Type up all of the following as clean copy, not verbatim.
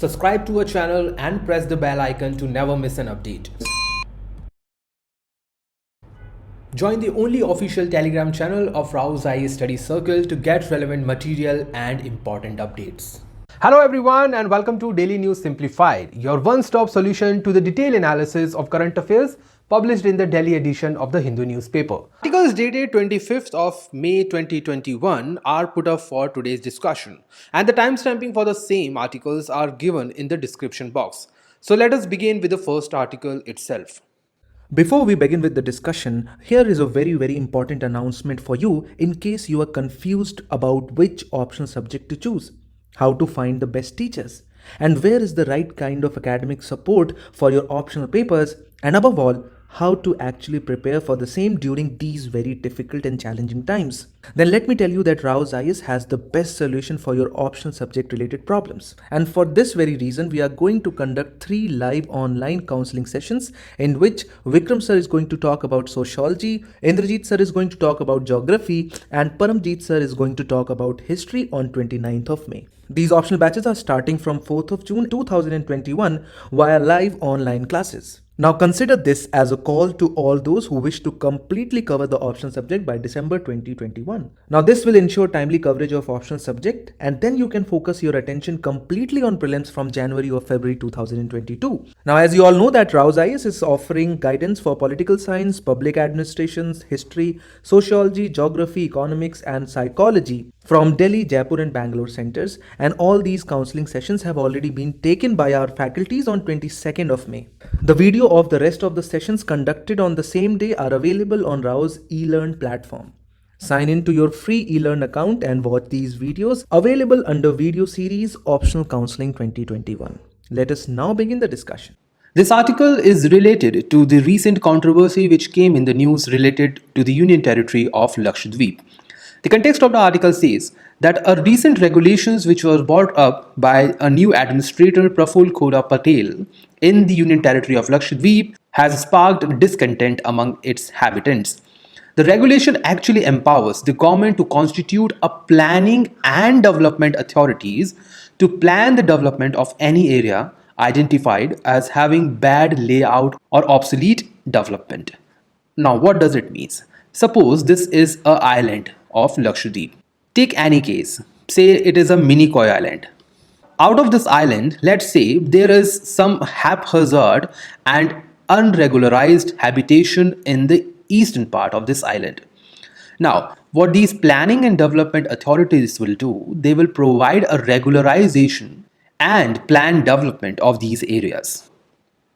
Subscribe to our channel and press the bell icon to never miss an update. Join the only official Telegram channel of Rao's IAS Study Circle to get relevant material and important updates. Hello everyone and welcome to Daily News Simplified, your one-stop solution to the detailed analysis of current affairs published in the Delhi edition of the Hindu newspaper. Articles dated 25th of May 2021 are put up for today's discussion, and the timestamping for the same articles are given in the description box. So let us begin with the first article itself. Before we begin with the discussion, here is a very important announcement for you in case you are confused about which optional subject to choose, how to find the best teachers, and where is the right kind of academic support for your optional papers, and above all, how to actually prepare for the same during these very difficult and challenging times. Then let me tell you that Rao's IAS has the best solution for your optional subject related problems. And for this very reason, we are going to conduct 3 live online counseling sessions in which Vikram sir is going to talk about sociology, Indrajit sir is going to talk about geography, and Paramjit sir is going to talk about history on 29th of May. These optional batches are starting from 4th of June 2021 via live online classes. Now consider this as a call to all those who wish to completely cover the optional subject by December 2021. Now this will ensure timely coverage of optional subject, and then you can focus your attention completely on prelims from January or February 2022. Now as you all know that Rao's IAS is offering guidance for political science, public administrations, history, sociology, geography, economics and psychology from Delhi, Jaipur and Bangalore centers, and all these counseling sessions have already been taken by our faculties on 22nd of May. The video of the rest of the sessions conducted on the same day are available on Rao's eLearn platform. Sign in to your free eLearn account and watch these videos available under video series Optional Counseling 2021. Let us now begin the discussion. This article is related to the recent controversy which came in the news related to the Union Territory of Lakshadweep. The context of the article says that a recent regulations which was brought up by a new administrator Praful Khora Patel in the Union Territory of Lakshadweep has sparked discontent among its habitants. The regulation actually empowers the government to constitute a planning and development authorities to plan the development of any area identified as having bad layout or obsolete development. Now what does it mean? Suppose this is an island of Lakshadweep. Take any case, say it is a mini Koi island. Out of this island, let's say there is some haphazard and unregularized habitation in the eastern part of this island. Now, what these planning and development authorities will do, they will provide a regularization and planned development of these areas.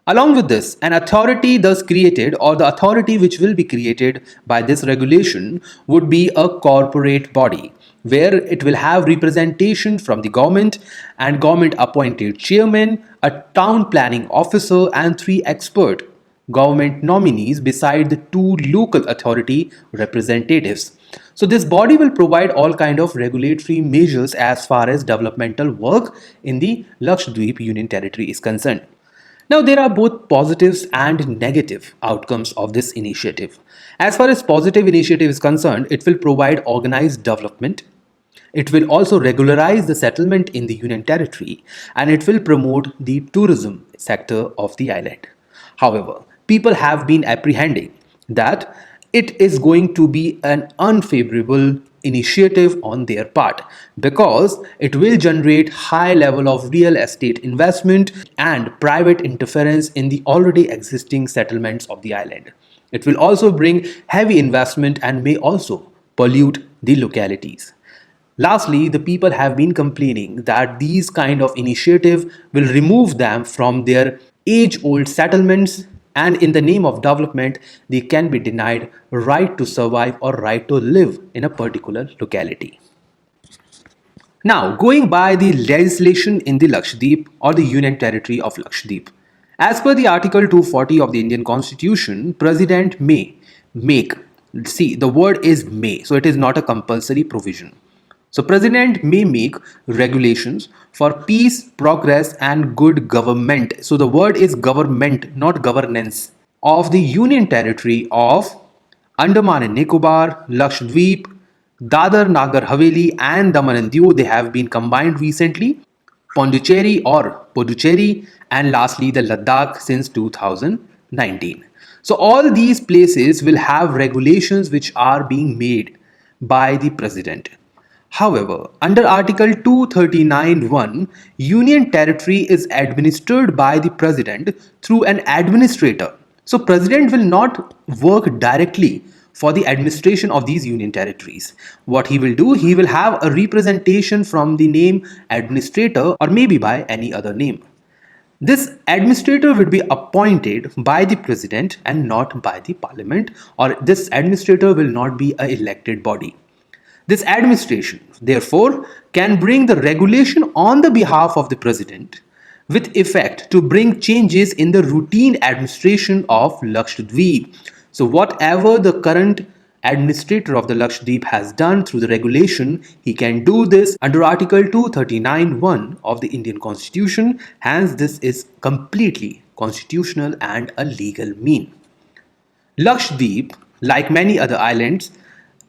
Along with this, an authority thus created or the authority which will be created by this regulation would be a corporate body where it will have representation from the government and government appointed chairman, a town planning officer and 3 expert government nominees beside the 2 local authority representatives. So this body will provide all kind of regulatory measures as far as developmental work in the Lakshadweep Union Territory is concerned. Now, there are both positives and negative outcomes of this initiative. As far as positive initiative is concerned, it will provide organized development. It will also regularize the settlement in the Union Territory and it will promote the tourism sector of the island. However, people have been apprehending that it is going to be an unfavorable initiative on their part because it will generate high level of real estate investment and private interference in the already existing settlements of the island. It will also bring heavy investment and may also pollute the localities. Lastly, the people have been complaining that these kind of initiative will remove them from their age-old settlements, and in the name of development, they can be denied right to survive or right to live in a particular locality. Now, going by the legislation in the Lakshadweep or the Union Territory of Lakshadweep, as per the Article 240 of the Indian Constitution, President may make, see the word is may, so it is not a compulsory provision. So President may make regulations for peace, progress and good government. So the word is government, not governance, of the Union Territory of Andaman and Nicobar, Lakshadweep, Dadar, Nagar Haveli and Daman and Diu. They have been combined recently Pondicherry or Puducherry, and lastly the Ladakh since 2019. So all these places will have regulations which are being made by the president. However, under Article 239(1), Union territory is administered by the president through an administrator. So, president will not work directly for the administration of these union territories. What he will do, he will have a representation from the name administrator or maybe by any other name. This administrator would be appointed by the president and not by the parliament, or this administrator will not be an elected body. This administration, therefore, can bring the regulation on the behalf of the president with effect to bring changes in the routine administration of Lakshadweep. So, whatever the current administrator of the Lakshadweep has done through the regulation, he can do this under Article 239(1) of the Indian Constitution. Hence, this is completely constitutional and a legal mean. Lakshadweep, like many other islands,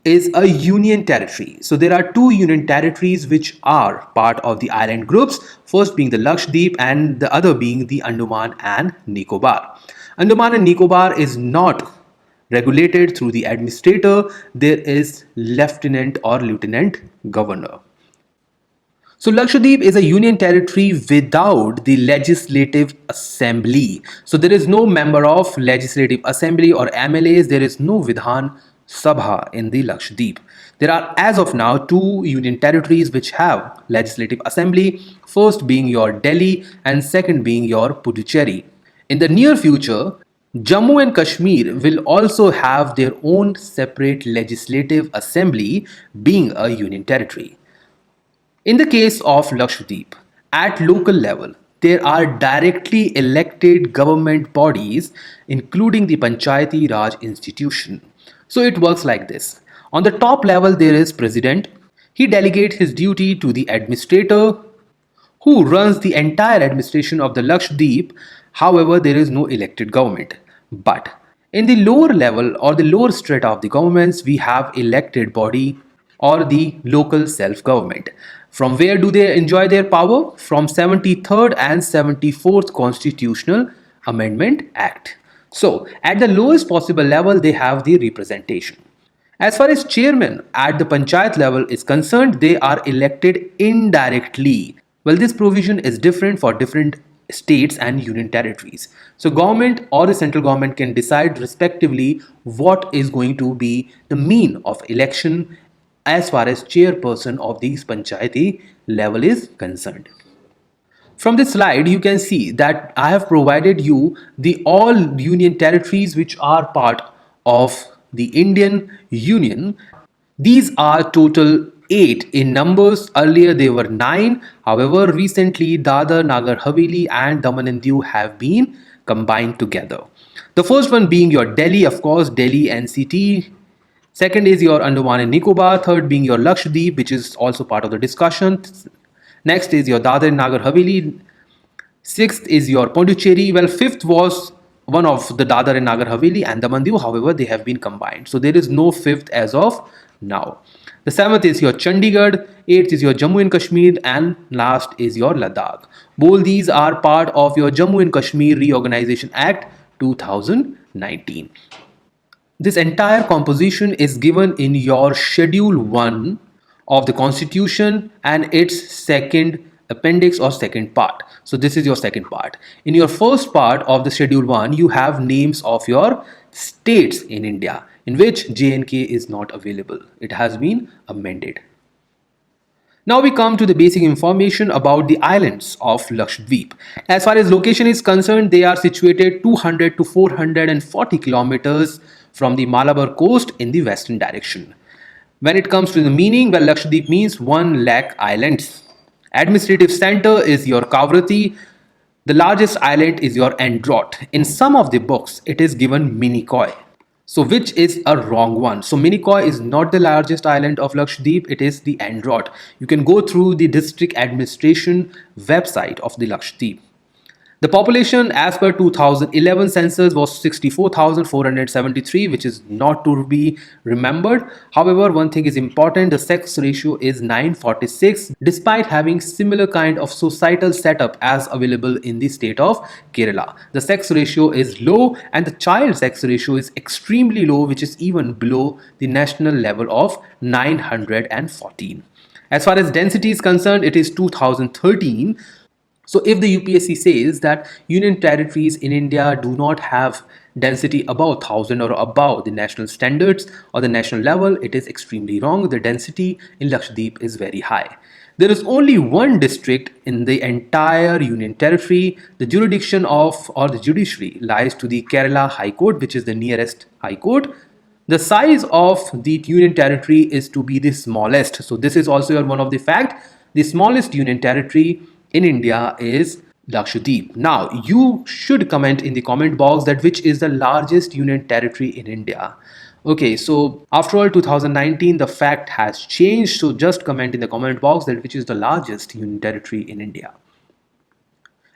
is a union territory. So there are two union territories which are part of the island groups, first being the Lakshadweep and the other being the Andaman and Nicobar. Andaman and Nicobar is not regulated through the administrator, there is lieutenant or lieutenant governor. So Lakshadweep is a union territory without the legislative assembly. So there is no member of legislative assembly or MLAs, there is no Vidhan Sabha in the Lakshadweep. There are as of now two union territories which have legislative assembly, first being your Delhi and second being your Puducherry. In the near future, Jammu and Kashmir will also have their own separate legislative assembly being a union territory. In the case of Lakshadweep, at local level, there are directly elected government bodies including the Panchayati Raj institution. So it works like this. On the top level, there is president. He delegates his duty to the administrator who runs the entire administration of the Lakshadweep. However, there is no elected government. But in the lower level or the lower strata of the governments, we have elected body or the local self-government. From where do they enjoy their power? From 73rd and 74th Constitutional Amendment Act. So, at the lowest possible level, they have the representation. As far as chairman at the panchayat level is concerned, they are elected indirectly. Well, this provision is different for different states and union territories. So, government or the central government can decide respectively what is going to be the mean of election as far as chairperson of these panchayati level is concerned. From this slide, you can see that I have provided you the all union territories which are part of the Indian Union. These are total 8 in numbers. Earlier they were 9. However, recently Dadar, Nagar Haveli and Daman and Diu have been combined together. The first one being your Delhi, of course, Delhi NCT. Second is your Andaman and Nicobar. Third being your Lakshadweep, which is also part of the discussion. Next is your Dadar and Nagar Haveli. Sixth is your Pondicherry. Well, fifth was one of the Dadar and Nagar Haveli and Daman Diu. However, they have been combined. So there is no fifth as of now. The seventh is your Chandigarh. Eighth is your Jammu and Kashmir. And last is your Ladakh. Both these are part of your Jammu and Kashmir Reorganization Act 2019. This entire composition is given in your Schedule 1 of the Constitution and its second appendix or second part. So this is your second part. In your first part of the Schedule 1, you have names of your states in India, in which J&K is not available. It has been amended. Now we come to the basic information about the islands of Lakshadweep. As far as location is concerned, they are situated 200 to 440 kilometers from the Malabar coast in the western direction. When it comes to the meaning, well, Lakshadweep means 1 lakh islands. Administrative center is your Kavrati. The largest island is your Androt. In some of the books, it is given Minicoy. So which is a wrong one. So Minicoy is not the largest island of Lakshadweep, it is the Androt. You can go through the district administration website of the Lakshadweep. The population as per 2011 census was 64,473, which is not to be remembered. However, one thing is important, the sex ratio is 946 despite having similar kind of societal setup as available in the state of Kerala. The sex ratio is low and the child sex ratio is extremely low, which is even below the national level of 914. As far as density is concerned, it is 2013. So if the UPSC says that union territories in India do not have density above 1000 or above the national standards or the national level, it is extremely wrong. The density in Lakshadweep is very high. There is only one district in the entire union territory. The jurisdiction of or the judiciary lies to the Kerala High Court, which is the nearest High Court. The size of the union territory is to be the smallest. So this is also one of the fact. The smallest union territory in India is Lakshadweep. Now, you should comment in the comment box that which is the largest union territory in India. Okay, so after all 2019 the fact has changed, so just comment in the comment box that which is the largest union territory in India.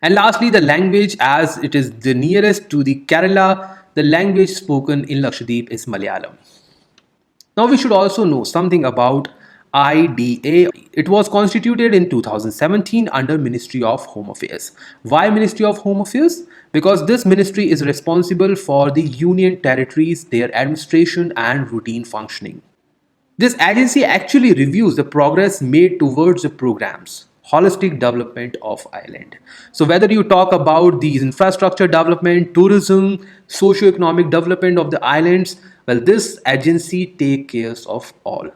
And lastly, the language, as it is the nearest to the Kerala, the language spoken in Lakshadweep is Malayalam. Now we should also know something about IDA. It was constituted in 2017 under Ministry of Home Affairs. Why Ministry of Home Affairs? Because this ministry is responsible for the union territories, their administration and routine functioning. This agency actually reviews the progress made towards the programs, holistic development of island. So whether you talk about the infrastructure development, tourism, socio-economic development of the islands, well, this agency takes care of all.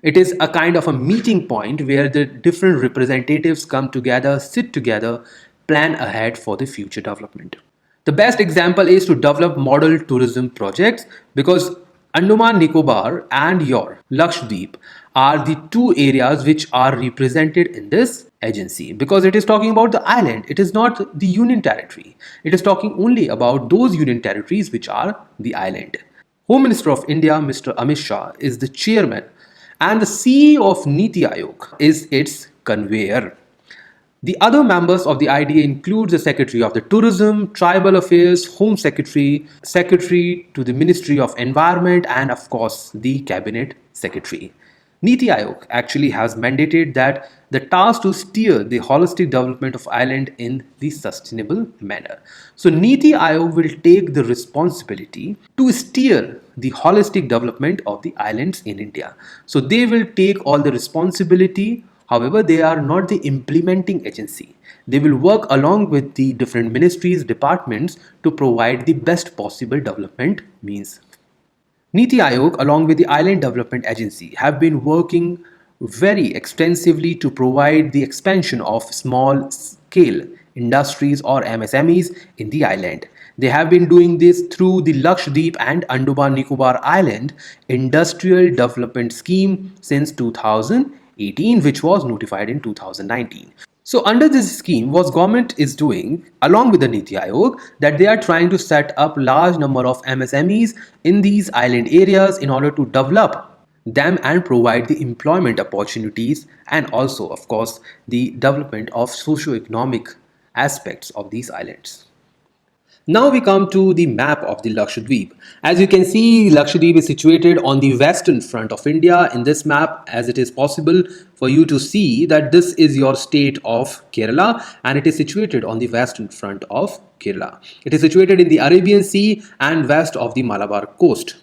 It is a kind of a meeting point where the different representatives come together, sit together, plan ahead for the future development. The best example is to develop model tourism projects, because Andaman Nicobar and your Lakshadweep are the two areas which are represented in this agency, because it is talking about the island. It is not the union territory. It is talking only about those union territories which are the island. Home Minister of India, Mr. Amit Shah, is the chairman and the CEO of Niti Aayog is its conveyor. The other members of the IDA include the Secretary of the Tourism, Tribal Affairs, Home Secretary, Secretary to the Ministry of Environment, and of course the Cabinet Secretary. Niti Aayog actually has mandated that the task to steer the holistic development of island in the sustainable manner. So Niti Aayog will take the responsibility to steer the holistic development of the islands in India. So they will take all the responsibility. However, they are not the implementing agency. They will work along with the different ministries, departments to provide the best possible development means. Niti Aayog along with the Island Development Agency have been working very extensively to provide the expansion of small scale industries or MSMEs in the island. They have been doing this through the Lakshadweep and Andaman Nicobar Island Industrial Development Scheme since 2018, which was notified in 2019. So under this scheme, what government is doing along with the Niti Aayog, that they are trying to set up large number of MSMEs in these island areas in order to develop them and provide the employment opportunities and also of course the development of socio-economic aspects of these islands. Now we come to the map of the Lakshadweep. As you can see, Lakshadweep is situated on the western front of India in this map, as it is possible for you to see that this is your state of Kerala and it is situated on the western front of Kerala. It is situated in the Arabian Sea and west of the Malabar coast.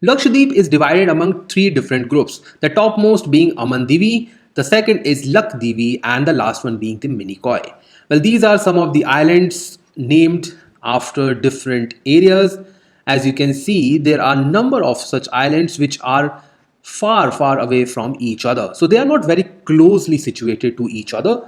Lakshadweep is divided among three different groups, the topmost being Amandivi, the second is Lakdivi, and the last one being the Minicoy. Well, these are some of the islands named after different areas. As you can see, there are a number of such islands which are far away from each other, so they are not very closely situated to each other.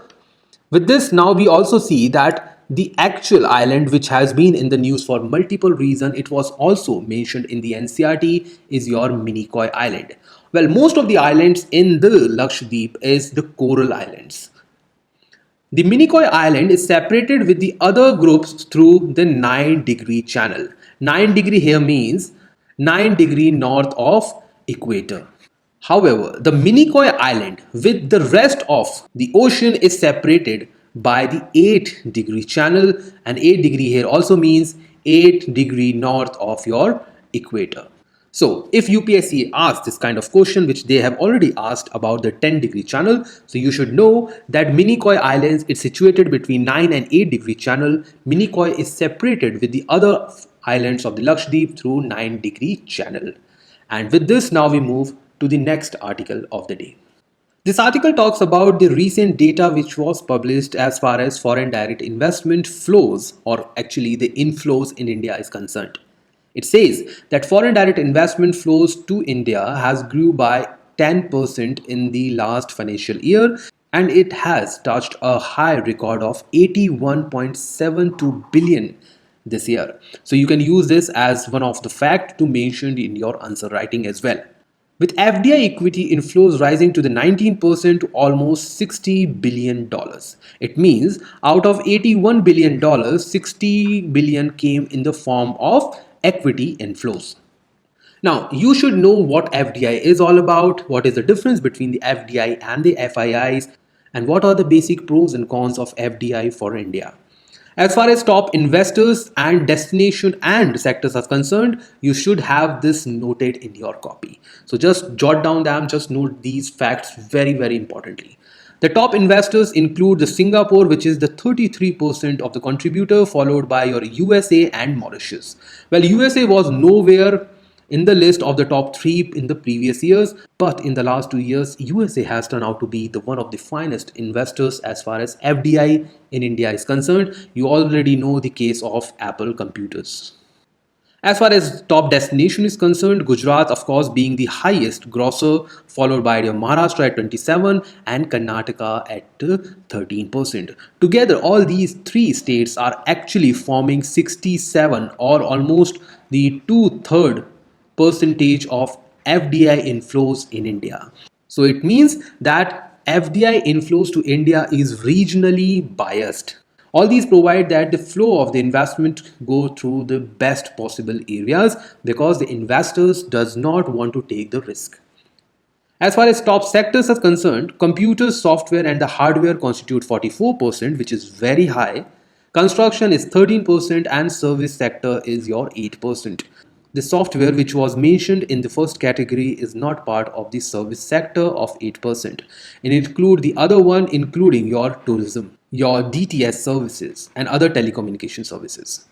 With this, now we also see that the actual island which has been in the news for multiple reasons, it was also mentioned in the NCRT, is your Minicoy Island. Well, most of the islands in the Lakshadweep is the coral islands. The Minicoy Island is separated with the other groups through the 9-degree channel. 9 degree here means 9 degree north of equator. However, the Minicoy Island with the rest of the ocean is separated by the 8-degree channel, and 8-degree here also means 8-degree north of your equator. So if UPSC asks this kind of question, which they have already asked about the 10-degree channel, so you should know that Minicoy Islands is situated between 9 and 8-degree channel. Minicoy is separated with the other islands of the Lakshadweep through 9-degree channel. And with this, now we move to the next article of the day. This article talks about the recent data which was published as far as foreign direct investment flows, or actually the inflows in India is concerned. It says that foreign direct investment flows to India has grew by 10% in the last financial year, and it has touched a high record of 81.72 billion this year. So you can use this as one of the facts to mention in your answer writing as well. With FDI equity inflows rising to the 19% to almost $60 billion. It means out of $81 billion, $60 billion came in the form of equity inflows. Now, you should know what FDI is all about, what is the difference between the FDI and the FIIs, and what are the basic pros and cons of FDI for India. As far as top investors and destination and sectors are concerned, you should have this noted in your copy. So just jot down them, just note these facts very, very importantly. The top investors include the Singapore, which is the 33% of the contributor, followed by your USA and Mauritius. Well, USA was nowhere in the list of the top 3 in the previous years, but in the last 2 years, USA has turned out to be the one of the finest investors as far as FDI in India is concerned. You already know the case of Apple Computers. As far as top destination is concerned, Gujarat of course being the highest grosser, followed by your Maharashtra at 27 and Karnataka at 13%. Together all these 3 states are actually forming 67 or almost the 2/3 percentage of FDI inflows in India. So it means that FDI inflows to India is regionally biased. All these provide that the flow of the investment go through the best possible areas because the investors does not want to take the risk. As far as top sectors are concerned, computers, software and the hardware constitute 44%, which is very high. Construction is 13% and service sector is your 8%. The software which was mentioned in the first category is not part of the service sector of 8%. It includes the other one, including your tourism, your DTS services and other telecommunication services.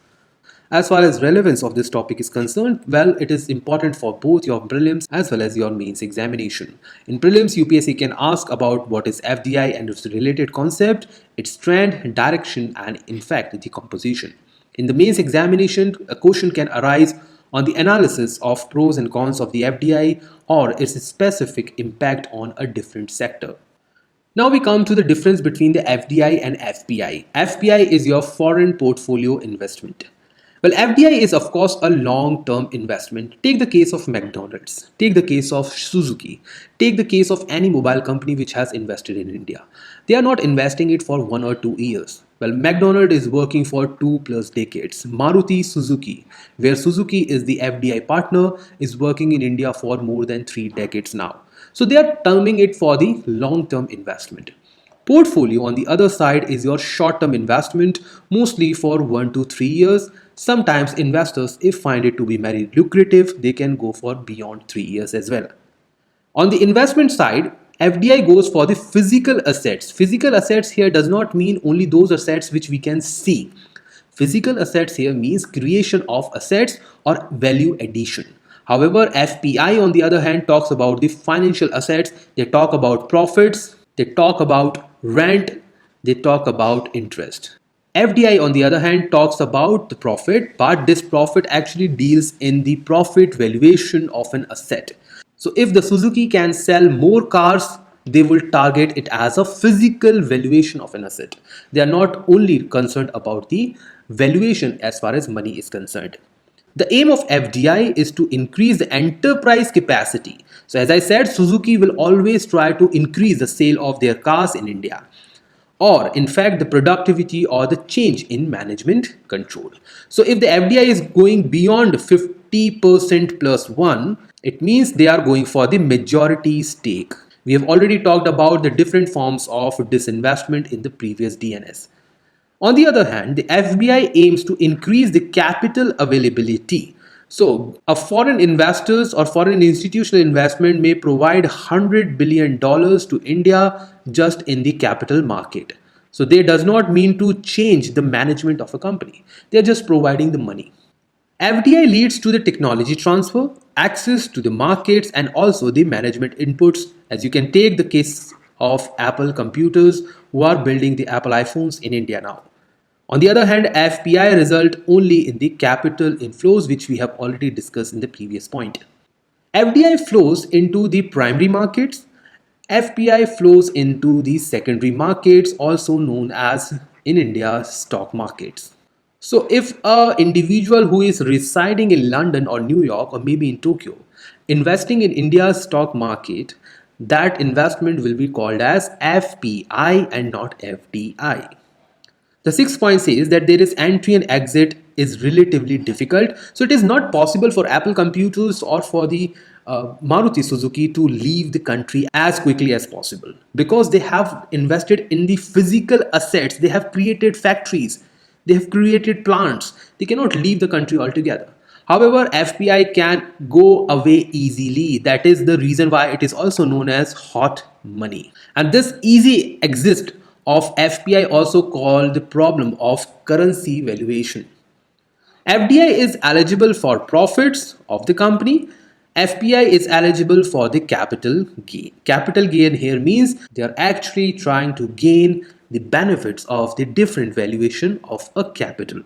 As far as relevance of this topic is concerned, well, it is important for both your prelims as well as your mains examination. In prelims, UPSC can ask about what is FDI and its related concept, its trend, direction and in fact the composition. In the mains examination, a question can arise on the analysis of pros and cons of the FDI or its specific impact on a different sector. Now we come to the difference between the FDI and FPI. FPI is your foreign portfolio investment. Well, FDI is of course a long-term investment. Take the case of McDonald's, take the case of Suzuki, take the case of any mobile company which has invested in India. They are not investing it for 1 or 2 years. Well, McDonald's is working for 2+ decades. Maruti Suzuki, where Suzuki is the FDI partner, is working in India for more than 3 decades now. So they are terming it for the long-term investment. Portfolio on the other side is your short-term investment, mostly for 1 to 3 years. Sometimes investors, if find it to be very lucrative, they can go for beyond 3 years as well. On the investment side, FDI goes for the physical assets. Physical assets here does not mean only those assets which we can see. Physical assets here means creation of assets or value addition. However, FPI on the other hand talks about the financial assets. They talk about profits, they talk about rent, they talk about interest. FDI on the other hand talks about the profit, but this profit actually deals in the profit valuation of an asset. So if the Suzuki can sell more cars, they will target it as a physical valuation of an asset. They are not only concerned about the valuation as far as money is concerned. The aim of FDI is to increase the enterprise capacity. So as I said, Suzuki will always try to increase the sale of their cars in India, or in fact the productivity or the change in management control. So if the FDI is going beyond 50% plus 1, it means they are going for the majority stake. We have already talked about the different forms of disinvestment in the previous DNS. On the other hand, the FBI aims to increase the capital availability. So, a foreign investors or foreign institutional investment may provide $100 billion to India just in the capital market. So, they does not mean to change the management of a company. They are just providing the money. FDI leads to the technology transfer, access to the markets, and also the management inputs. As you can take the case of Apple computers who are building the Apple iPhones in India now. On the other hand, FPI result only in the capital inflows, which we have already discussed in the previous point. FDI flows into the primary markets. FPI flows into the secondary markets, also known as in India stock markets. So, if a individual who is residing in London or New York or maybe in Tokyo investing in India's stock market, that investment will be called as FPI and not FDI. The sixth point says that there is entry and exit is relatively difficult. So it is not possible for Apple computers or for the Maruti Suzuki to leave the country as quickly as possible because they have invested in the physical assets. They have created factories. They have created plants. They cannot leave the country altogether. However, FPI can go away easily. That is the reason why it is also known as hot money. And this easy exit of FPI also called the problem of currency valuation. FDI is eligible for profits of the company. FPI is eligible for the capital gain. Capital gain here means they are actually trying to gain the benefits of the different valuation of a capital.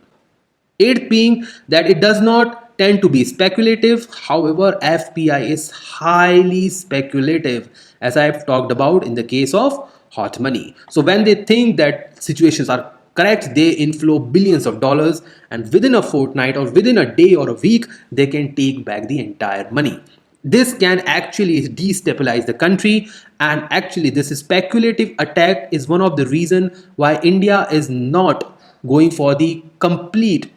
Eighth being that it does not tend to be speculative. However, FPI is highly speculative, as I have talked about in the case of hot money. So when they think that situations are correct, they inflow billions of dollars, and within a fortnight or within a day or a week, they can take back the entire money. This can actually destabilize the country, and actually this speculative attack is one of the reasons why India is not going for the complete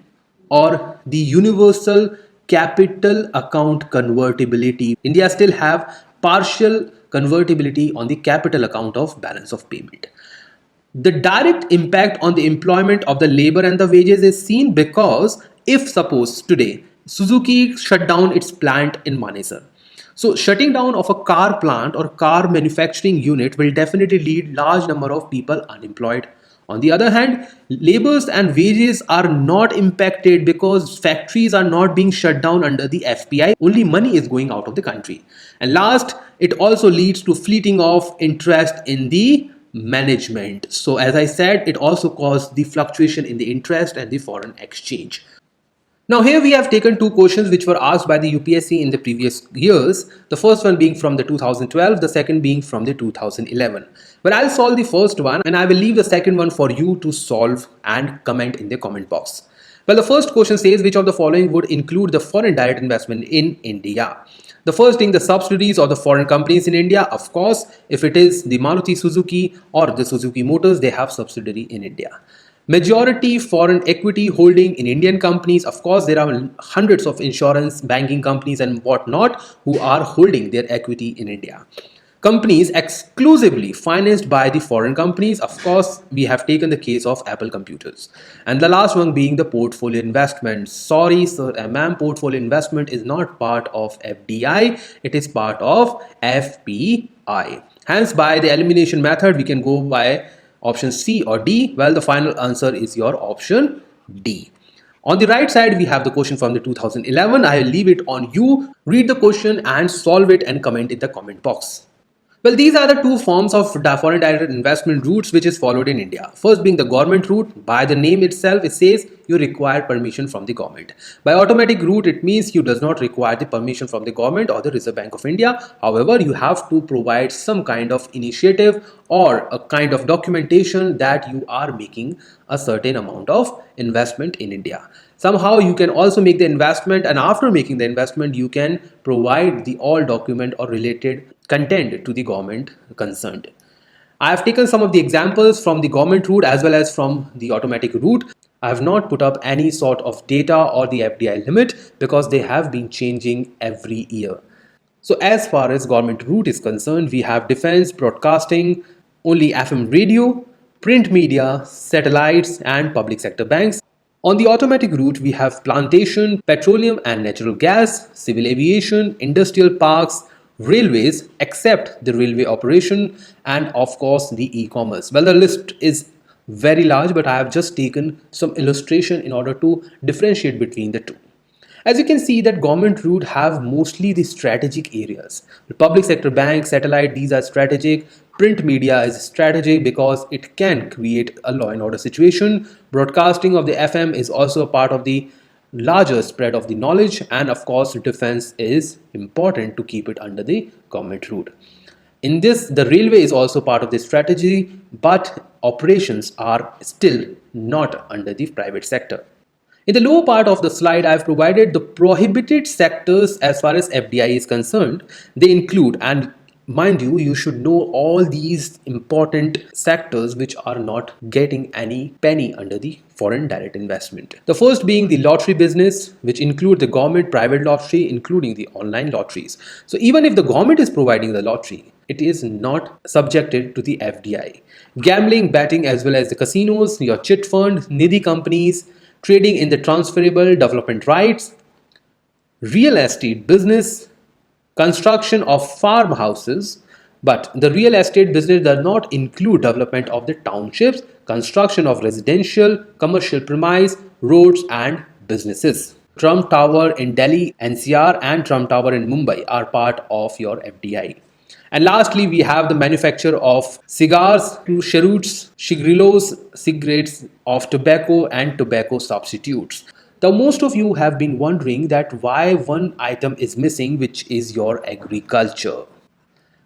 or the universal capital account convertibility. India still have partial convertibility on the capital account of balance of payment. The direct impact on the employment of the labor and the wages is seen because if suppose today Suzuki shut down its plant in Manesar. So shutting down of a car plant or car manufacturing unit will definitely lead large number of people unemployed. On the other hand, labors and wages are not impacted because factories are not being shut down under the FPI. Only money is going out of the country. And last, it also leads to fleeting of interest in the management. So as I said, it also caused the fluctuation in the interest and the foreign exchange. Now here we have taken two questions which were asked by the UPSC in the previous years. The first one being from the 2012, the second being from the 2011. Well, I'll solve the first one and I will leave the second one for you to solve and comment in the comment box. Well, the first question says which of the following would include the foreign direct investment in India? The first being the subsidiaries of the foreign companies in India. Of course, if it is the Maruti Suzuki or the Suzuki Motors, they have subsidiary in India. Majority foreign equity holding in Indian companies. Of course, there are hundreds of insurance, banking companies and whatnot who are holding their equity in India. Companies exclusively financed by the foreign companies. Of course, we have taken the case of Apple computers. And the last one being the portfolio investment. Sorry, sir and ma'am, portfolio investment is not part of FDI. It is part of FPI. Hence, by the elimination method, we can go by option C or D. Well, the final answer is your option D. On the right side, we have the question from the 2011. I will leave it on you. Read the question and solve it and comment in the comment box. Well, these are the two forms of foreign direct investment routes which is followed in India. First being the government route. By the name itself, it says you require permission from the government. By automatic route, it means you does not require the permission from the government or the Reserve Bank of India. However, you have to provide some kind of initiative or a kind of documentation that you are making a certain amount of investment in India. Somehow you can also make the investment, and after making the investment, you can provide the all document or related content to the government concerned. I have taken some of the examples from the government route as well as from the automatic route. I have not put up any sort of data or the FDI limit because they have been changing every year. So, as far as government route is concerned, we have defense, broadcasting, only FM radio, print media, satellites, and public sector banks. On the automatic route, we have plantation, petroleum and natural gas, civil aviation, industrial parks, railways, except the railway operation, and of course the e-commerce. Well, the list is very large, but I have just taken some illustration in order to differentiate between the two. As you can see that government route have mostly the strategic areas. The public sector bank, satellite, these are strategic. Print media is strategic because it can create a law and order situation. Broadcasting of the FM is also a part of the larger spread of the knowledge, and of course defense is important to keep it under the government route. In this, the railway is also part of the strategy, but operations are still not under the private sector. In the lower part of the slide, I have provided the prohibited sectors as far as FDI is concerned. They include, and mind you, you should know all these important sectors which are not getting any penny under the foreign direct investment. The first being the lottery business, which include the government, private lottery, including the online lotteries. So even if the government is providing the lottery, it is not subjected to the FDI. Gambling, betting, as well as the casinos, your chit fund, Nidhi companies, trading in the transferable development rights, real estate business, construction of farmhouses, but the real estate business does not include development of the townships, construction of residential, commercial premise, roads and businesses. Trump Tower in Delhi, NCR and Trump Tower in Mumbai are part of your FDI. And lastly, we have the manufacture of cigars, cheroots, cigarillos, cigarettes, of tobacco and tobacco substitutes. Now, most of you have been wondering that why one item is missing, which is your agriculture.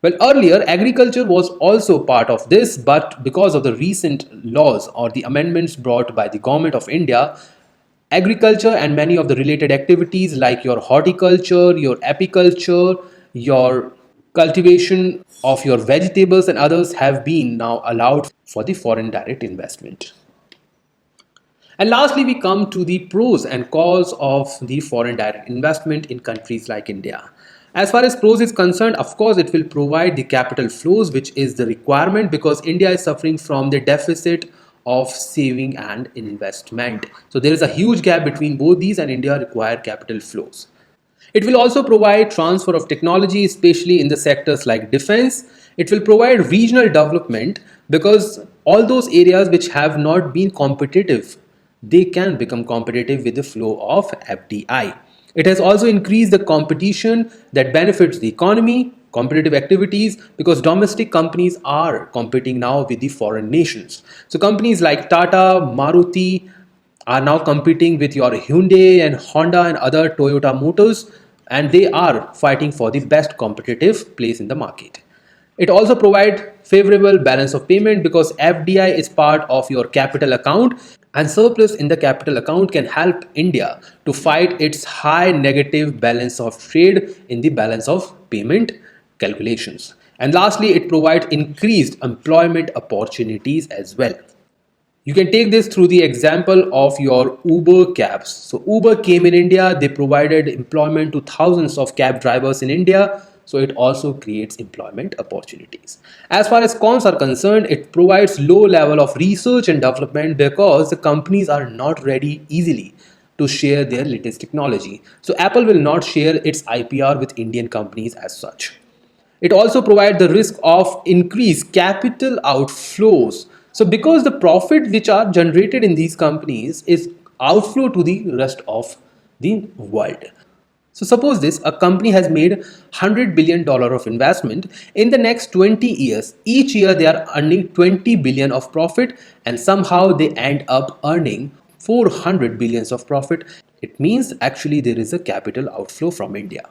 Well, earlier, agriculture was also part of this, but because of the recent laws or the amendments brought by the government of India, agriculture and many of the related activities like your horticulture, your apiculture, your cultivation of your vegetables and others have been now allowed for the foreign direct investment. And lastly, we come to the pros and cons of the foreign direct investment in countries like India. As far as pros is concerned, of course, it will provide the capital flows, which is the requirement because India is suffering from the deficit of saving and investment. So there is a huge gap between both these, and India require capital flows. It will also provide transfer of technology, especially in the sectors like defense. It will provide regional development because all those areas which have not been competitive, they can become competitive with the flow of FDI. It has also increased the competition that benefits the economy, competitive activities, because domestic companies are competing now with the foreign nations. So companies like Tata, Maruti are now competing with your Hyundai and Honda and other Toyota Motors, and they are fighting for the best competitive place in the market. It also provides favorable balance of payment because FDI is part of your capital account, and surplus in the capital account can help India to fight its high negative balance of trade in the balance of payment calculations. And lastly, it provides increased employment opportunities as well. You can take this through the example of your Uber cabs. So Uber came in India, they provided employment to thousands of cab drivers in India. So it also creates employment opportunities. As far as cons are concerned, it provides low level of research and development because the companies are not ready easily to share their latest technology. So Apple will not share its IPR with Indian companies as such. It also provides the risk of increased capital outflows. So because the profit which are generated in these companies is outflow to the rest of the world. So suppose this, a company has made $100 billion of investment. In the next 20 years, each year they are earning 20 billion of profit, and somehow they end up earning 400 billions of profit. It means actually there is a capital outflow from India.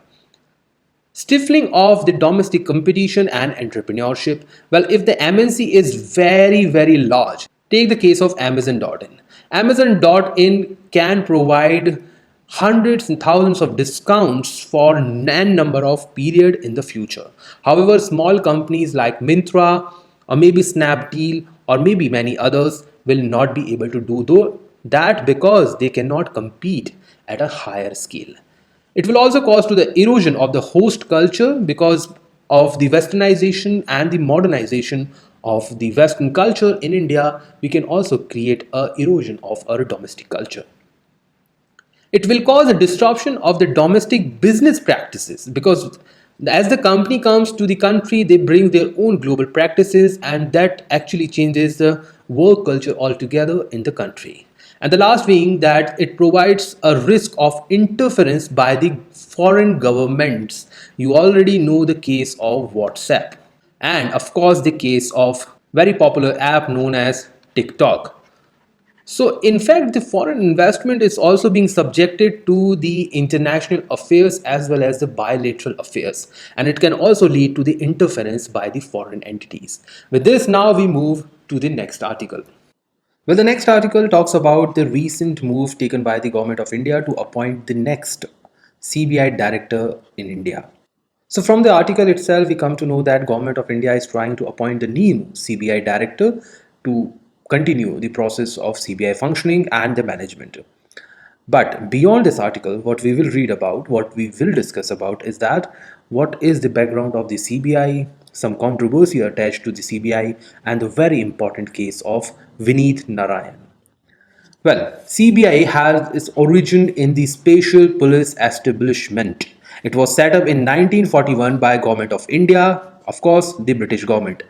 Stifling of the domestic competition and entrepreneurship. Well, if the MNC is very, very large, take the case of Amazon.in. Amazon.in can provide hundreds and thousands of discounts for n number of period in the future. However, small companies like Myntra or maybe Snapdeal or maybe many others will not be able to do that because they cannot compete at a higher scale. It will also cause to the erosion of the host culture because of the westernization and the modernization of the Western culture in India. We can also create a erosion of our domestic culture. It will cause a disruption of the domestic business practices because as the company comes to the country, they bring their own global practices, and that actually changes the work culture altogether in the country. And the last being that it provides a risk of interference by the foreign governments. You already know the case of WhatsApp, and of course the case of very popular app known as TikTok. So, in fact, the foreign investment is also being subjected to the international affairs as well as the bilateral affairs, and it can also lead to the interference by the foreign entities. With this, now we move to the next article. Well, the next article talks about the recent move taken by the government of India to appoint the next CBI director in India. So from the article itself, we come to know that Government of India is trying to appoint the new CBI director to continue the process of CBI functioning and the management. But beyond this article, what we will read about, what we will discuss about is that what is the background of the CBI, some controversy attached to the CBI, and the very important case of Vineet Narayan. Well, CBI has its origin in the Special Police Establishment. It was set up in 1941 by Government of India, of course, the British government.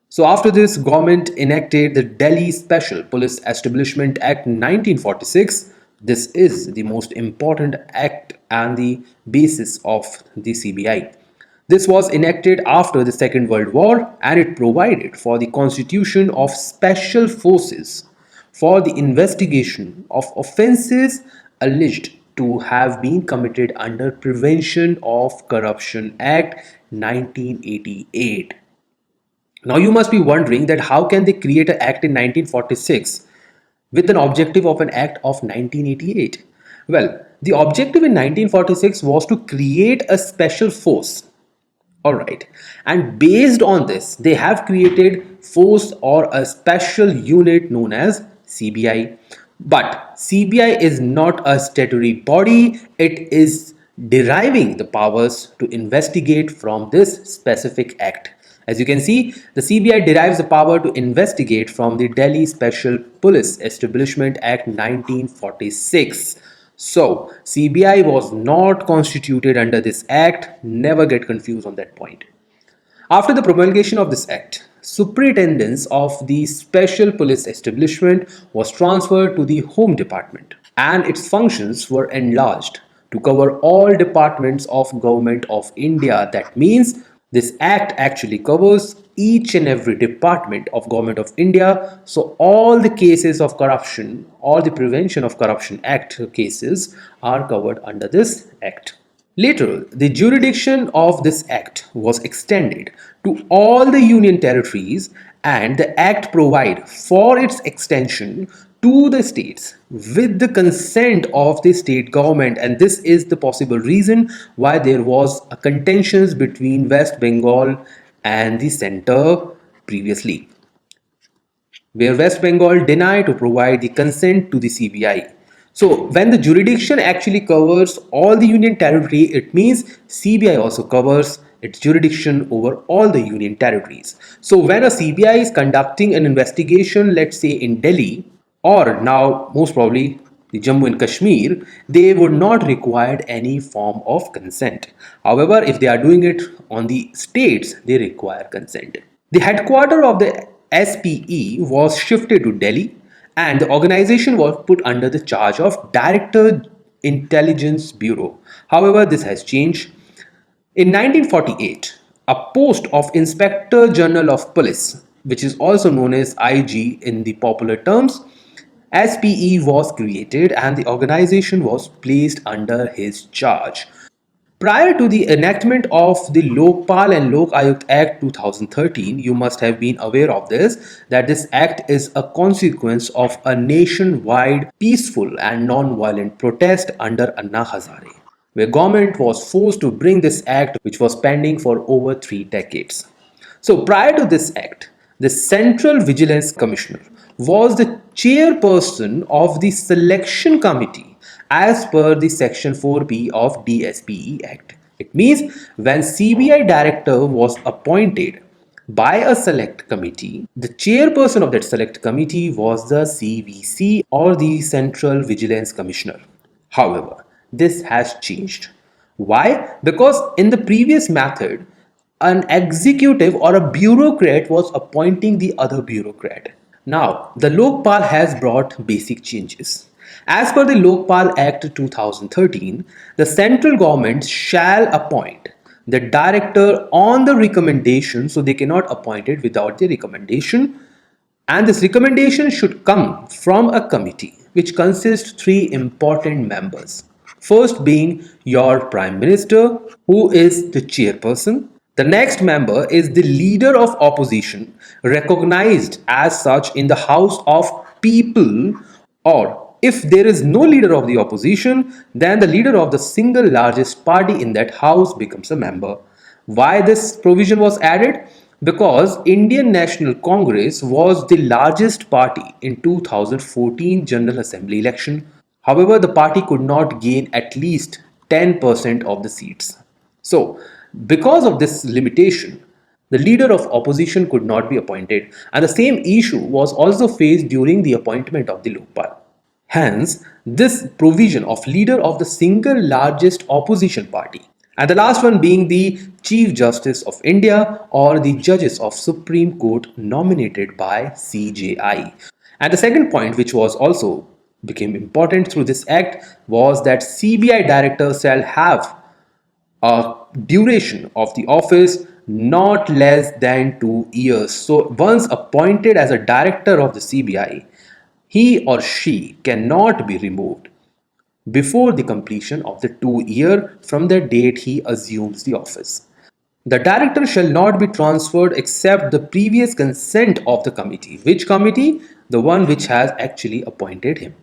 So after this, government enacted the Delhi Special Police Establishment Act 1946. This is the most important act and the basis of the CBI. This was enacted after the Second World War, and it provided for the constitution of special forces for the investigation of offences alleged to have been committed under Prevention of Corruption Act 1988. Now you must be wondering that how can they create an act in 1946 with an objective of an act of 1988? Well, the objective in 1946 was to create a special force. All right. And based on this, they have created force or a special unit known as CBI. But CBI is not a statutory body, it is deriving the powers to investigate from this specific act. As you can see, the CBI derives the power to investigate from the Delhi Special Police Establishment Act 1946. So, CBI was not constituted under this act, never get confused on that point. After the promulgation of this act, superintendence of the Special Police Establishment was transferred to the Home Department, and its functions were enlarged to cover all departments of Government of India. That means this act actually covers each and every department of Government of India. So all the cases of corruption, all the Prevention of Corruption Act cases are covered under this act. Later, the jurisdiction of this act was extended to all the union territories, and the act provide for its extension to the states with the consent of the state government, and this is the possible reason why there was a contentions between West Bengal and the center previously, where West Bengal denied to provide the consent to the CBI. So when the jurisdiction actually covers all the union territory, it means CBI also covers its jurisdiction over all the union territories. So when a CBI is conducting an investigation, let's say in Delhi, or now most probably the Jammu and Kashmir, they would not require any form of consent. However, if they are doing it on the states, they require consent. The headquarters of the SPE was shifted to Delhi, and the organization was put under the charge of Director Intelligence Bureau. However, this has changed. In 1948, a post of Inspector General of Police, which is also known as IG in the popular terms, SPE was created and the organization was placed under his charge. Prior to the enactment of the Lokpal and Lok Ayukt Act 2013, you must have been aware of this, that this act is a consequence of a nationwide peaceful and non-violent protest under Anna Hazare, where government was forced to bring this act which was pending for over 3 decades. So prior to this act, the Central Vigilance Commissioner was the chairperson of the selection committee, as per the Section 4B of DSPE Act. It means when CBI director was appointed by a select committee, the chairperson of that select committee was the CVC or the Central Vigilance Commissioner. However, this has changed. Why? Because in the previous method, an executive or a bureaucrat was appointing the other bureaucrat. Now, the Lokpal has brought basic changes. As per the Lokpal Act 2013, the central government shall appoint the director on the recommendation, so they cannot appoint it without the recommendation, and this recommendation should come from a committee which consists three important members. First being your Prime Minister, who is the chairperson. The next member is the leader of opposition, recognized as such in the House of People, or if there is no leader of the opposition, then the leader of the single largest party in that house becomes a member. Why this provision was added? Because Indian National Congress was the largest party in 2014 General Assembly election. However, the party could not gain at least 10% of the seats. So, because of this limitation, the leader of opposition could not be appointed, and the same issue was also faced during the appointment of the Lokpal. Hence, this provision of leader of the single largest opposition party, and the last one being the Chief Justice of India or the judges of Supreme Court nominated by CJI. And the second point, which was also became important through this act, was that CBI director shall have a duration of the office not less than 2 years. So once appointed as a director of the CBI, he or she cannot be removed before the completion of the 2 year from the date he assumes the office. The director shall not be transferred except the previous consent of the committee. Which committee? The one which has actually appointed him.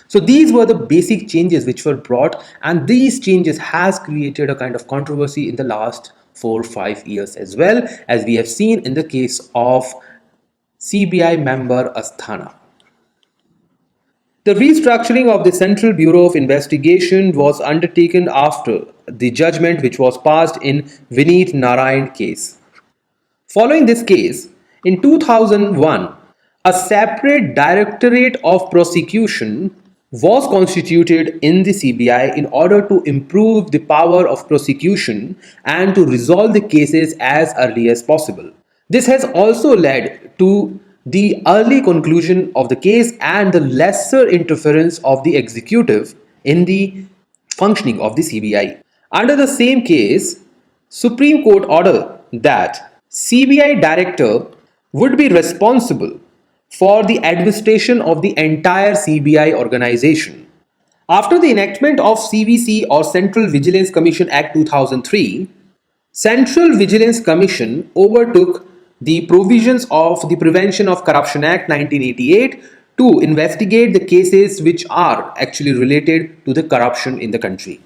So these were the basic changes which were brought, and these changes has created a kind of controversy in the last 4 or 5 years, as well as we have seen in the case of CBI member Asthana. The restructuring of the Central Bureau of Investigation was undertaken after the judgment which was passed in Vineet Narayan case. Following this case, in 2001, a separate Directorate of Prosecution was constituted in the CBI in order to improve the power of prosecution and to resolve the cases as early as possible. This has also led to the early conclusion of the case and the lesser interference of the executive in the functioning of the CBI. Under the same case, Supreme Court ordered that CBI director would be responsible for the administration of the entire CBI organization. After the enactment of CVC or Central Vigilance Commission Act 2003, Central Vigilance Commission overtook the provisions of the Prevention of Corruption Act 1988 to investigate the cases which are actually related to the corruption in the country.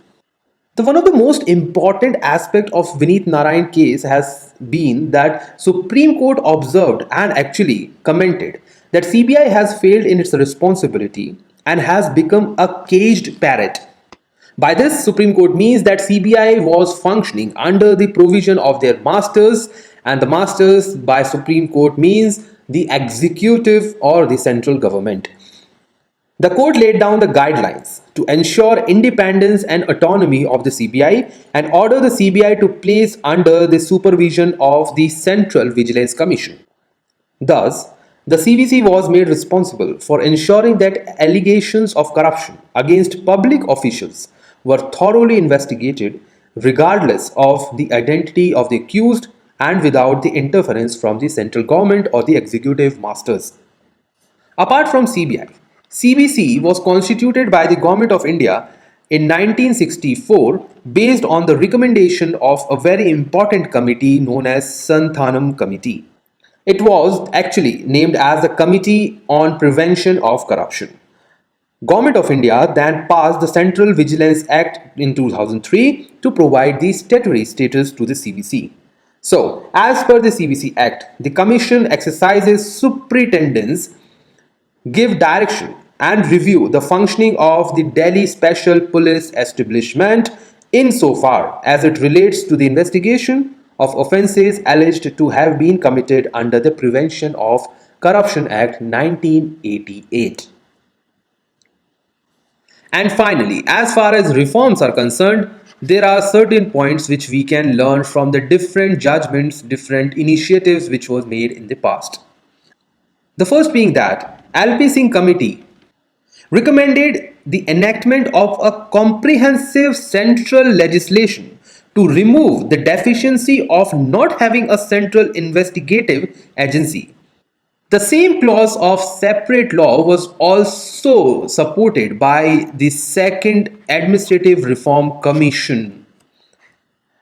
One of the most important aspect of Vineet Narayan case has been that Supreme Court observed and actually commented that CBI has failed in its responsibility and has become a caged parrot. By this, Supreme Court means that CBI was functioning under the provision of their masters, and the masters by Supreme Court means the executive or the central government. The court laid down the guidelines to ensure independence and autonomy of the CBI and order the CBI to place under the supervision of the Central Vigilance Commission. Thus, the CVC was made responsible for ensuring that allegations of corruption against public officials were thoroughly investigated regardless of the identity of the accused and without the interference from the central government or the executive masters. Apart from CBI, CBC was constituted by the Government of India in 1964 based on the recommendation of a very important committee known as Santhanam Committee. It was actually named as the Committee on Prevention of Corruption. Government of India then passed the Central Vigilance Act in 2003 to provide the statutory status to the CVC. So, as per the CVC Act, the Commission exercises superintendence, give direction and review the functioning of the Delhi Special Police Establishment insofar as it relates to the investigation of offences alleged to have been committed under the Prevention of Corruption Act 1988. And finally, as far as reforms are concerned, there are certain points which we can learn from the different judgments, different initiatives which was made in the past. The first being that LP Singh Committee recommended the enactment of a comprehensive central legislation to remove the deficiency of not having a central investigative agency. The same clause of separate law was also supported by the Second Administrative Reform Commission.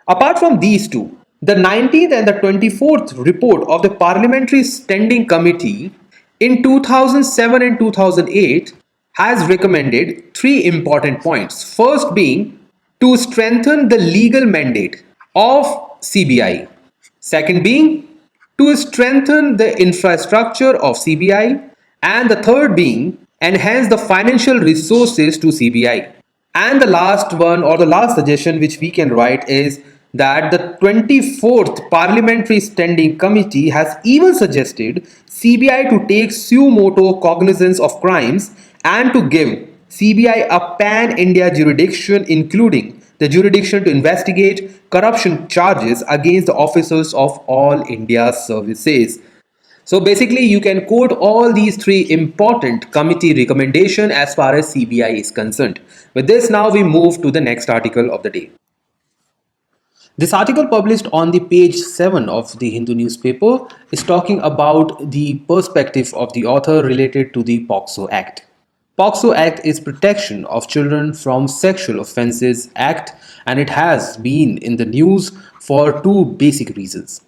Apart from these two, the 19th and the 24th report of the Parliamentary Standing Committee in 2007 and 2008 has recommended three important points. First being to strengthen the legal mandate of CBI. Second being to strengthen the infrastructure of CBI. And the third being enhance the financial resources to CBI. And the last one or the last suggestion which we can write is that the 24th Parliamentary Standing Committee has even suggested CBI to take suo motu cognizance of crimes and to give CBI a pan-India jurisdiction including the jurisdiction to investigate corruption charges against the officers of all India services. So basically, you can quote all these three important committee recommendations as far as CBI is concerned. With this, now we move to the next article of the day. This article published on the page 7 of the Hindu newspaper is talking about the perspective of the author related to the POCSO Act. POCSO Act is Protection of Children from Sexual Offences Act, and it has been in the news for two basic reasons.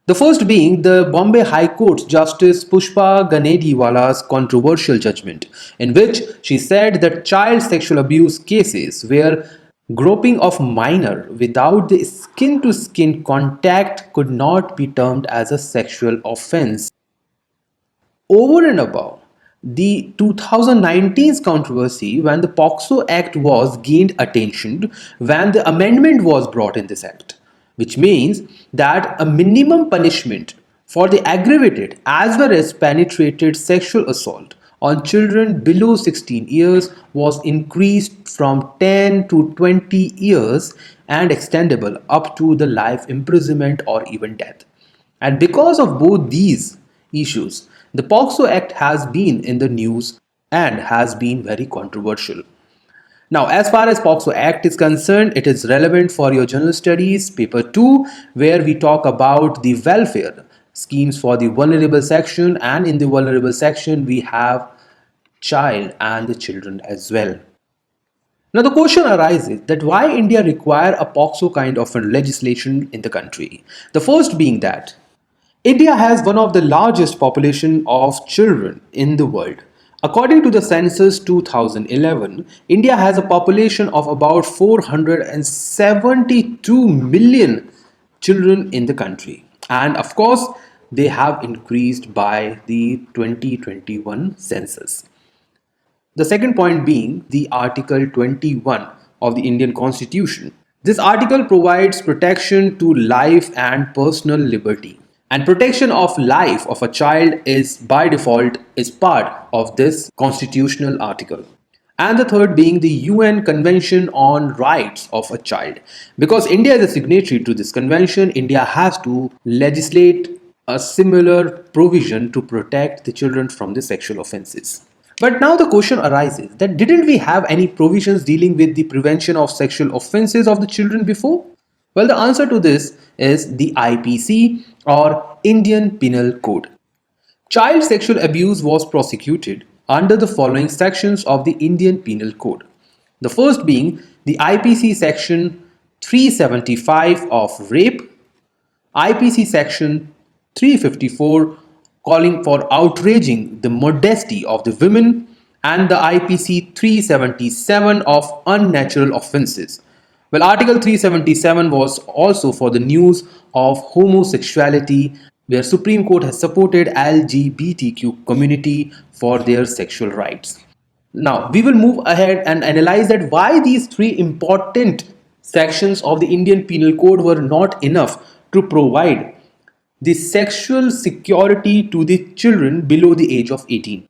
The first being the Bombay High Court Justice Pushpa Ganediwala's controversial judgment, in which she said that child sexual abuse cases where groping of minor without the skin to skin contact could not be termed as a sexual offense. Over and above the 2019's controversy when the POCSO Act was gained attention when the amendment was brought in this act, which means that a minimum punishment for the aggravated as well as penetrated sexual assault on children below 16 years was increased from 10 to 20 years and extendable up to the life imprisonment or even death. And because of both these issues, the POCSO Act has been in the news and has been very controversial. Now, as far as POCSO Act is concerned, it is relevant for your general studies, paper 2, where we talk about the welfare schemes for the vulnerable section, and in the vulnerable section, we have child and the children as well. Now, the question arises that why India require a POCSO kind of a legislation in the country. The first being that India has one of the largest population of children in the world. According to the census 2011, India has a population of about 472 million children in the country. And of course, they have increased by the 2021 census. The second point being the Article 21 of the Indian Constitution. This article provides protection to life and personal liberty. And protection of life of a child is by default is part of this constitutional article. And the third being the UN Convention on Rights of a Child. Because India is a signatory to this convention, India has to legislate a similar provision to protect the children from the sexual offenses. But now the question arises that didn't we have any provisions dealing with the prevention of sexual offenses of the children before? Well, the answer to this is the IPC or Indian Penal Code. Child sexual abuse was prosecuted under the following sections of the Indian Penal Code. The first being the IPC section 375 of rape, IPC section 354 calling for outraging the modesty of the women, and the IPC 377 of unnatural offences. Well, Article 377 was also for the news of homosexuality, where Supreme Court has supported LGBTQ community for their sexual rights. Now, we will move ahead and analyze that why these three important sections of the Indian Penal Code were not enough to provide the sexual security to the children below the age of 18.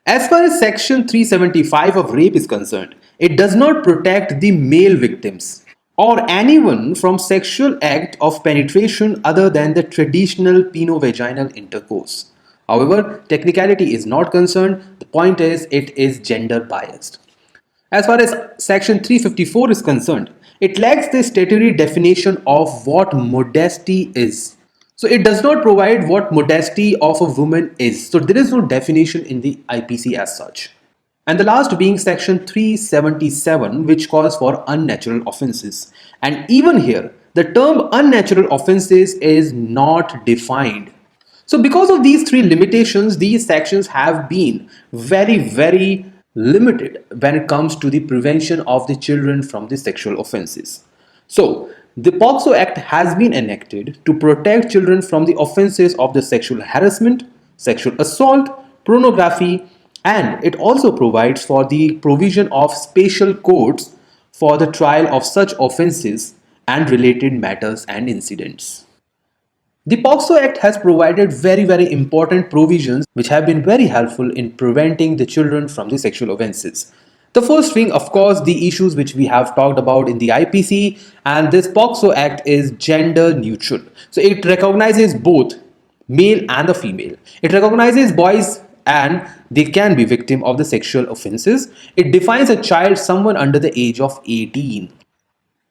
As far as Section 375 of rape is concerned, it does not protect the male victims or anyone from sexual act of penetration other than the traditional penovaginal intercourse. However, technicality is not concerned. The point is, it is gender biased. As far as Section 354 is concerned, it lacks the statutory definition of what modesty is. So it does not provide what modesty of a woman is. So there is no definition in the IPC as such. And the last being Section 377, which calls for unnatural offences. And even here, the term unnatural offences is not defined. So because of these three limitations, these sections have been very limited when it comes to the prevention of the children from the sexual offences. So the POCSO Act has been enacted to protect children from the offences of the sexual harassment, sexual assault, pornography, and it also provides for the provision of special courts for the trial of such offences and related matters and incidents. The POCSO Act has provided very important provisions which have been very helpful in preventing the children from the sexual offences. The first thing, of course, the issues which we have talked about in the IPC, and this POCSO Act is gender neutral. So it recognizes both male and the female. It recognizes boys and they can be victim of the sexual offences. It defines a child someone under the age of 18.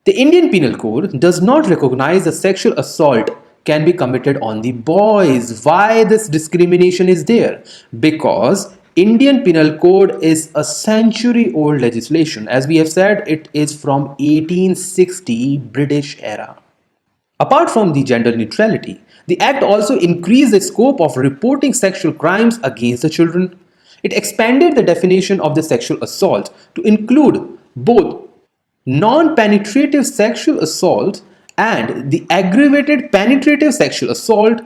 The Indian Penal Code does not recognize the sexual assault can be committed on the boys. Why this discrimination is there? Because Indian Penal Code is a century old legislation. As we have said, it is from 1860 British era. Apart from the gender neutrality, the Act also increased the scope of reporting sexual crimes against the children. It expanded the definition of the sexual assault to include both non-penetrative sexual assault and the aggravated penetrative sexual assault.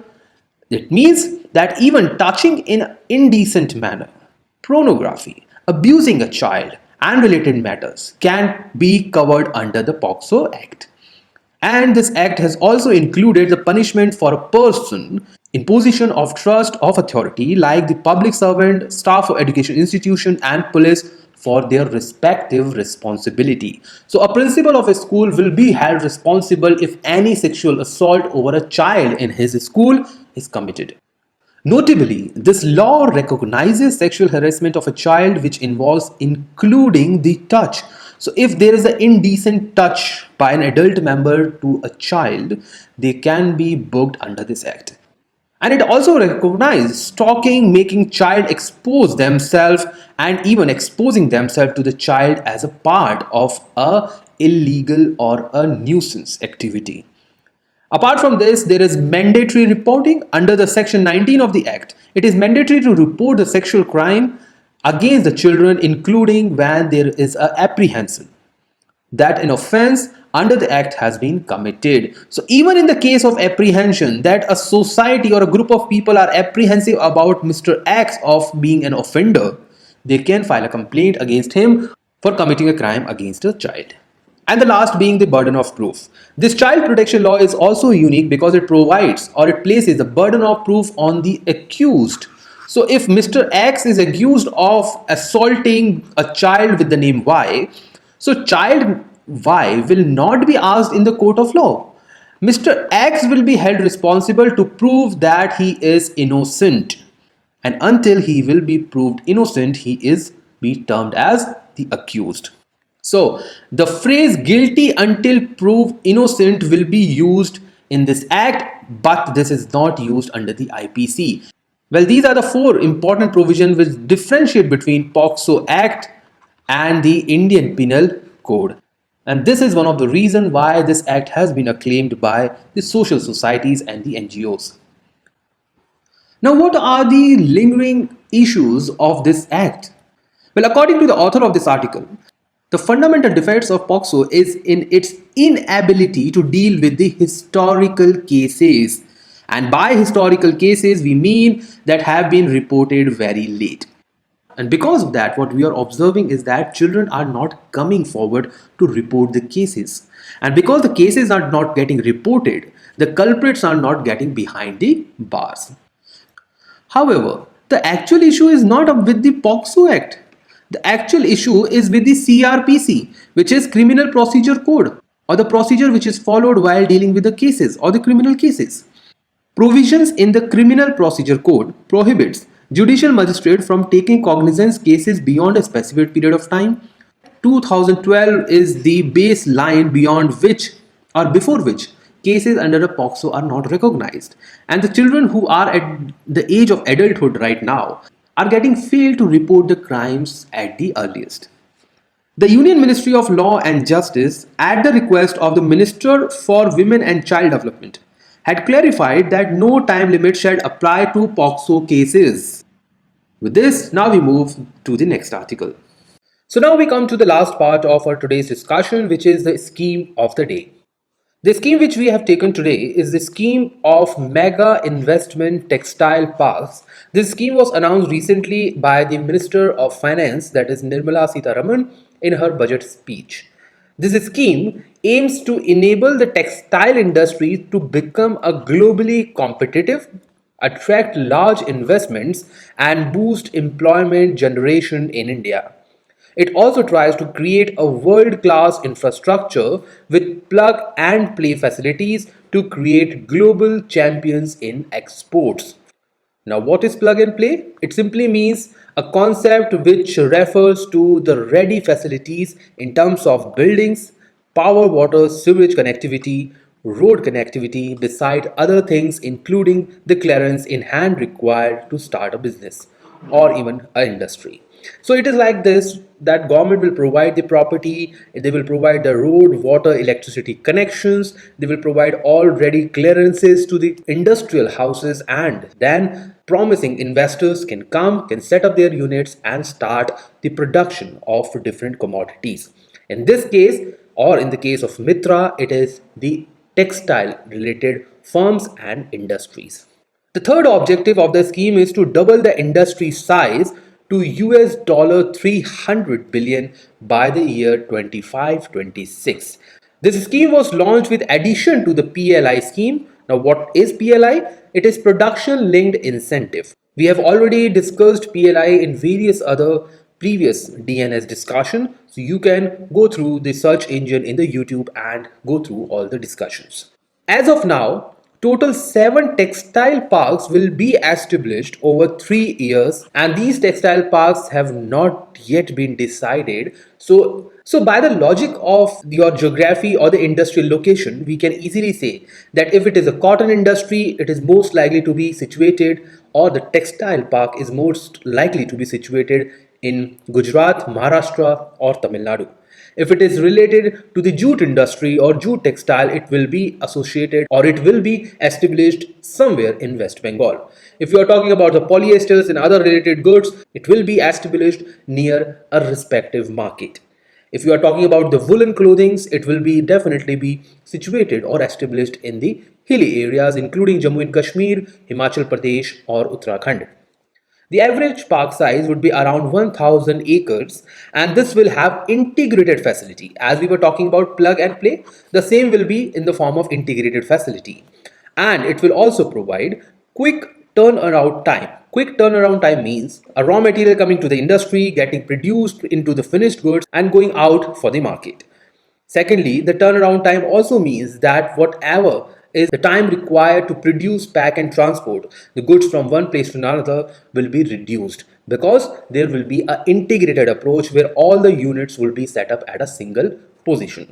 It means that even touching in an indecent manner, pornography, abusing a child, and related matters can be covered under the POCSO Act. And this act has also included the punishment for a person in position of trust of authority like the public servant, staff of education institution and police for their respective responsibility. So a principal of a school will be held responsible if any sexual assault over a child in his school is committed. Notably, this law recognizes sexual harassment of a child which involves including the touch. So if there is an indecent touch by an adult member to a child, they can be booked under this act. And it also recognizes stalking, making child expose themselves and even exposing themselves to the child as a part of a illegal or a nuisance activity. Apart from this, there is mandatory reporting under the section 19 of the Act. It is mandatory to report the sexual crime against the children, including when there is an apprehension that an offense under the Act has been committed. So even in the case of apprehension, that a society or a group of people are apprehensive about Mr. X of being an offender, they can file a complaint against him for committing a crime against a child. And the last being the burden of proof. This child protection law is also unique because it provides or it places the burden of proof on the accused. So if Mr. X is accused of assaulting a child with the name Y, so child Y will not be asked in the court of law. Mr. X will be held responsible to prove that he is innocent. And until he will be proved innocent, he is be termed as the accused. So the phrase guilty until proved innocent will be used in this act, but this is not used under the IPC. Well, these are the four important provisions which differentiate between POCSO Act and the Indian Penal Code. And this is one of the reasons why this act has been acclaimed by the social societies and the NGOs. Now, what are the lingering issues of this act? Well, according to the author of this article, the fundamental defects of POCSO is in its inability to deal with the historical cases. And by historical cases, we mean that have been reported very late. And because of that, what we are observing is that children are not coming forward to report the cases. And because the cases are not getting reported, the culprits are not getting behind the bars. However, the actual issue is not with the POXO Act. The actual issue is with the CRPC, which is Criminal Procedure Code, or the procedure which is followed while dealing with the cases or the criminal cases. Provisions in the Criminal Procedure Code prohibits judicial magistrate from taking cognizance cases beyond a specified period of time. 2012 is the baseline beyond which or before which cases under a POXO are not recognized. And the children who are at the age of adulthood right now are getting failed to report the crimes at the earliest. The Union Ministry of Law and Justice, at the request of the Minister for Women and Child Development, had clarified that no time limit shall apply to POXO cases. With this, now we move to the next article. So now we come to the last part of our today's discussion, which is the scheme of the day. The scheme which we have taken today is the scheme of mega investment textile parks. This scheme was announced recently by the Minister of Finance, that is Nirmala Sitharaman, in her budget speech. This scheme aims to enable the textile industry to become a globally competitive, attract large investments, and boost employment generation in India. It also tries to create a world-class infrastructure with plug and play facilities to create global champions in exports. Now, what is plug and play? It simply means a concept which refers to the ready facilities in terms of buildings, power, water, sewage connectivity, road connectivity, beside other things including the clearance in hand required to start a business or even an industry. So it is like this, that government will provide the property, they will provide the road, water, electricity connections, they will provide already clearances to the industrial houses, and then promising investors can come, can set up their units and start the production of different commodities. In this case, or in the case of Mitra, it is the textile related firms and industries. The third objective of the scheme is to double the industry size to US $300 billion by the year 25-26. This scheme was launched with addition to the PLI scheme. Now, what is PLI? It is production linked incentive. We have already discussed PLI in various other previous DNS discussion, so you can go through the search engine in the YouTube and go through all the discussions. As of now, total 7 textile parks will be established over 3 years, and these textile parks have not yet been decided. So by the logic of your geography or the industrial location, we can easily say that if it is a cotton industry, it is most likely to be situated, or the textile park is most likely to be situated in Gujarat, Maharashtra or Tamil Nadu. If it is related to the jute industry or jute textile, it will be associated or it will be established somewhere in West Bengal. If you are talking about the polyesters and other related goods, it will be established near a respective market. If you are talking about the woolen clothings, it will be definitely be situated or established in the hilly areas including Jammu and Kashmir, Himachal Pradesh or Uttarakhand. The average park size would be around 1000 acres, and this will have integrated facility. As we were talking about plug and play, the same will be in the form of integrated facility. And it will also provide quick turnaround time. Quick turnaround time means a raw material coming to the industry, getting produced into the finished goods and going out for the market. Secondly, the turnaround time also means that whatever is the time required to produce, pack and transport the goods from one place to another will be reduced, because there will be an integrated approach where all the units will be set up at a single position.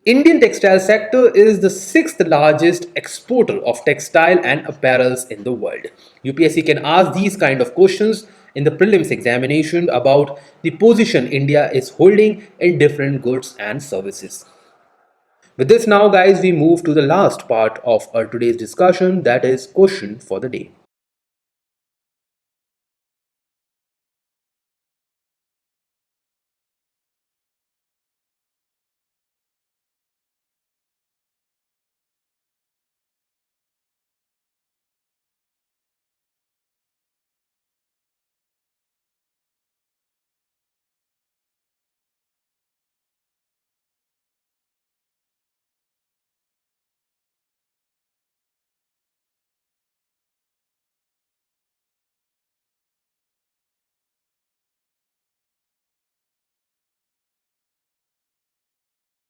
Indian textile sector is the 6th largest exporter of textile and apparels in the world. UPSC can ask these kind of questions in the prelims examination about the position India is holding in different goods and services. With this now guys, we move to the last part of our today's discussion, that is question for the day.